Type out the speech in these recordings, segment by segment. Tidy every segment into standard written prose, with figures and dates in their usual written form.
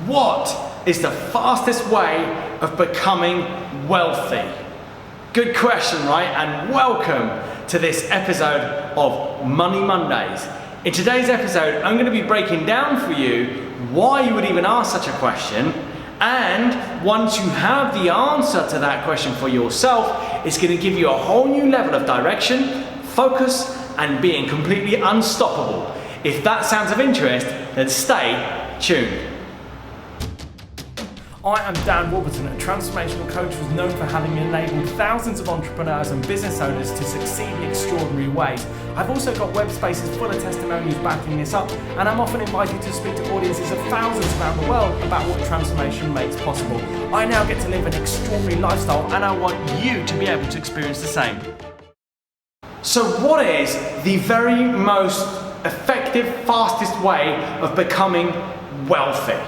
What is the fastest way of becoming wealthy? Good question, right? And welcome to this episode of Money Mondays. In today's episode, I'm going to be breaking down for you why you would even ask such a question. And once you have the answer to that question for yourself, it's going to give you a whole new level of direction, focus, and being completely unstoppable. If that sounds of interest, then stay tuned. I am Dan Warburton, a transformational coach who's known for having enabled thousands of entrepreneurs and business owners to succeed in extraordinary ways. I've also got web spaces full of testimonials backing this up, and I'm often invited to speak to audiences of thousands around the world about what transformation makes possible. I now get to live an extraordinary lifestyle, and I want you to be able to experience the same. So what is the very most effective, fastest way of becoming wealthy?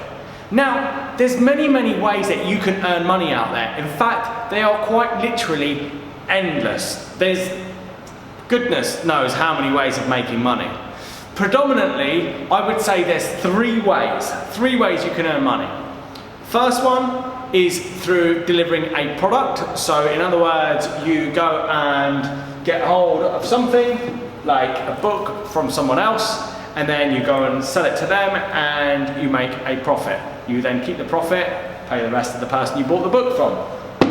Now, there's many ways that you can earn money out there. In fact, they are quite literally endless. There's goodness knows how many ways of making money. Predominantly, I would say there's three ways you can earn money. First one is through delivering a product. So in other words, you go and get hold of something like a book from someone else, and then you go and sell it to them and you make a profit. You then keep the profit, pay the rest of the person you bought the book from.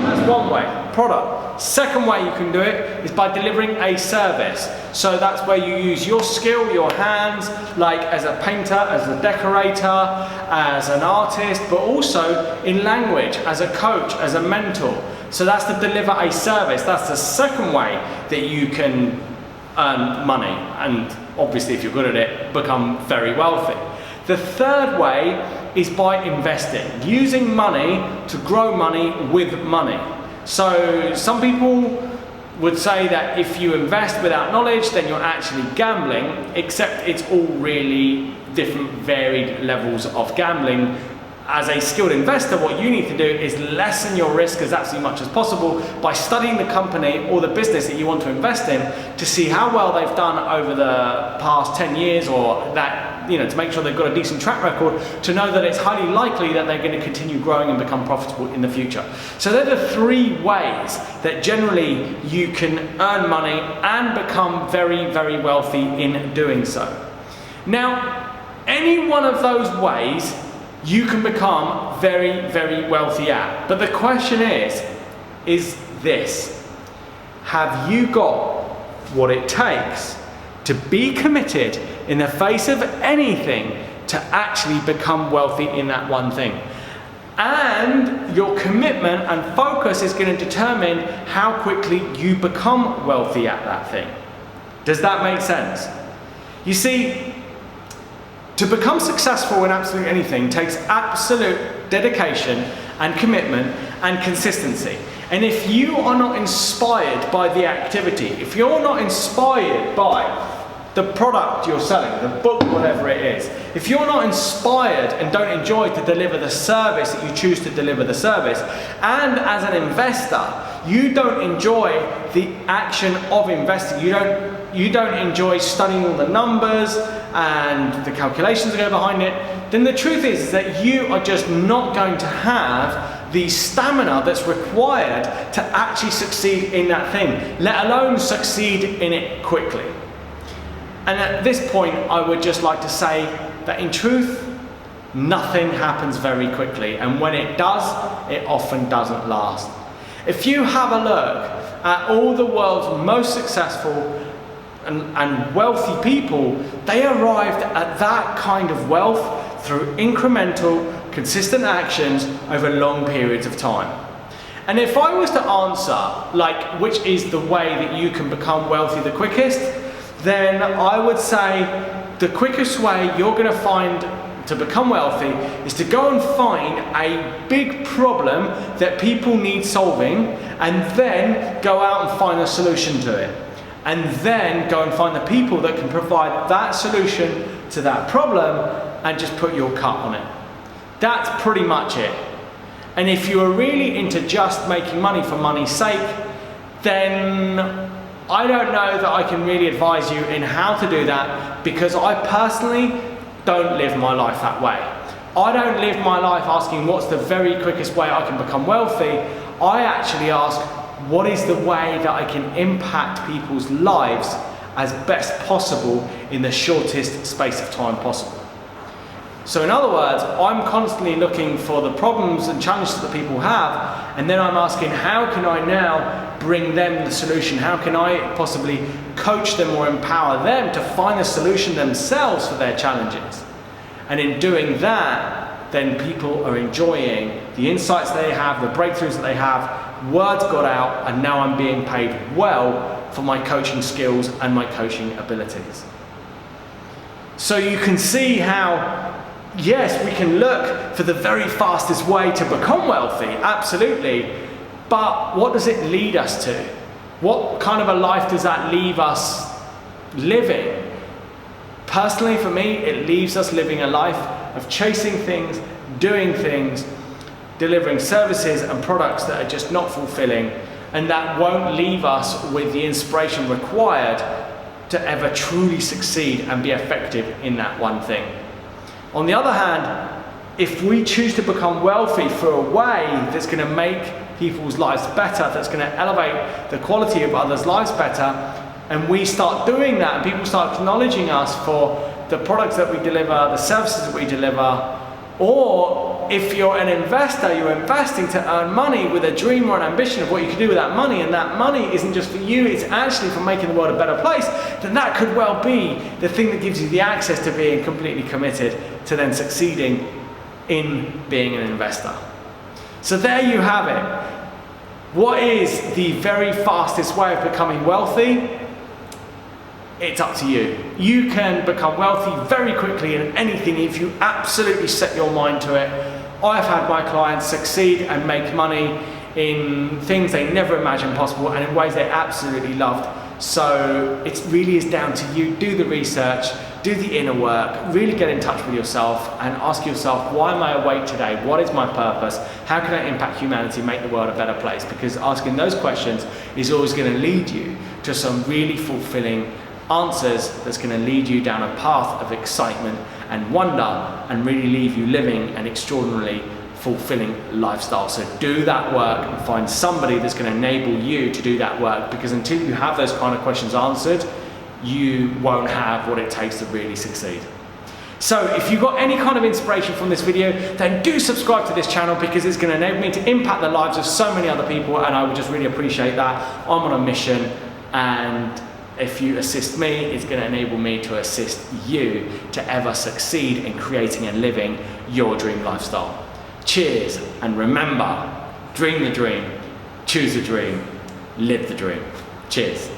That's one way, product. Second way you can do it is by delivering a service. So that's where you use your skill, your hands, like as a painter, as a decorator, as an artist, but also in language, as a coach, as a mentor. So that's to deliver a service. That's the second way that you can earn money, and obviously if you're good at it, become very wealthy. The third way is by investing, using money to grow money with money. So some people would say that if you invest without knowledge, then you're actually gambling, except it's all really different varied levels of gambling. As a skilled investor, what you need to do is lessen your risk as absolutely much as possible by studying the company or the business that you want to invest in to see how well they've done over the past 10 years, or that, to make sure they've got a decent track record, to know that it's highly likely that they're going to continue growing and become profitable in the future. So they're the three ways that generally you can earn money and become very wealthy in doing so. Now, any one of those ways you can become very wealthy at. But the question is this: have you got what it takes to be committed in the face of anything to actually become wealthy in that one thing? And your commitment and focus is going to determine how quickly you become wealthy at that thing. Does that make sense? You see, to become successful in absolutely anything takes absolute dedication and commitment and consistency. And if you are not inspired by the activity, if you're not inspired by the product you're selling, the book, whatever it is, if you're not inspired and don't enjoy to deliver the service that you choose to deliver the service, and as an investor, you don't enjoy the action of investing, you don't enjoy studying all the numbers and the calculations that go behind it, then the truth is that you are just not going to have the stamina that's required to actually succeed in that thing, let alone succeed in it quickly. And at this point, I would just like to say that in truth, nothing happens very quickly, and when it does, it often doesn't last. If you have a look at all the world's most successful and wealthy people, they arrived at that kind of wealth through incremental, consistent actions over long periods of time. And if I was to answer, which is the way that you can become wealthy the quickest, then I would say the quickest way you're going to find to become wealthy is to go and find a big problem that people need solving, and then go out and find a solution to it. And then go and find the people that can provide that solution to that problem and just put your cut on it. That's pretty much it. And if you are really into just making money for money's sake, then I don't know that I can really advise you in how to do that, because I personally don't live my life that way. I don't live my life asking what's the very quickest way I can become wealthy. I actually ask, what is the way that I can impact people's lives as best possible in the shortest space of time possible? So in other words, I'm constantly looking for the problems and challenges that people have, and then I'm asking, how can I now bring them the solution? How can I possibly coach them or empower them to find a solution themselves for their challenges? And in doing that, then people are enjoying the insights they have, the breakthroughs that they have, words got out, and now I'm being paid well for my coaching skills and my coaching abilities. So you can see how, yes, we can look for the very fastest way to become wealthy, absolutely, but what does it lead us to? What kind of a life does that leave us living? Personally, for me, it leaves us living a life of chasing things, doing things, delivering services and products that are just not fulfilling, and that won't leave us with the inspiration required to ever truly succeed and be effective in that one thing. On the other hand, if we choose to become wealthy for a way that's going to make people's lives better, that's going to elevate the quality of others' lives better, and we start doing that and people start acknowledging us for the products that we deliver, the services that we deliver, or if you're an investor, you're investing to earn money with a dream or an ambition of what you can do with that money, and that money isn't just for you, it's actually for making the world a better place, then that could well be the thing that gives you the access to being completely committed to then succeeding in being an investor. So there you have it. What is the very fastest way of becoming wealthy? It's up to you. You can become wealthy very quickly in anything if you absolutely set your mind to it. I've had my clients succeed and make money in things they never imagined possible and in ways they absolutely loved. So it really is down to you. Do the research, do the inner work, really get in touch with yourself and ask yourself, why am I awake today? What is my purpose? How can I impact humanity, make the world a better place? Because asking those questions is always going to lead you to some really fulfilling answers that's going to lead you down a path of excitement and wonder and really leave you living an extraordinarily fulfilling lifestyle. So do that work and find somebody that's going to enable you to do that work, because until you have those kind of questions answered, you won't have what it takes to really succeed. So if you got any kind of inspiration from this video, then do subscribe to this channel, because it's going to enable me to impact the lives of so many other people, and I would just really appreciate that. I'm on a mission, and if you assist me, it's going to enable me to assist you to ever succeed in creating and living your dream lifestyle. Cheers, and remember, dream the dream, choose the dream, live the dream. Cheers.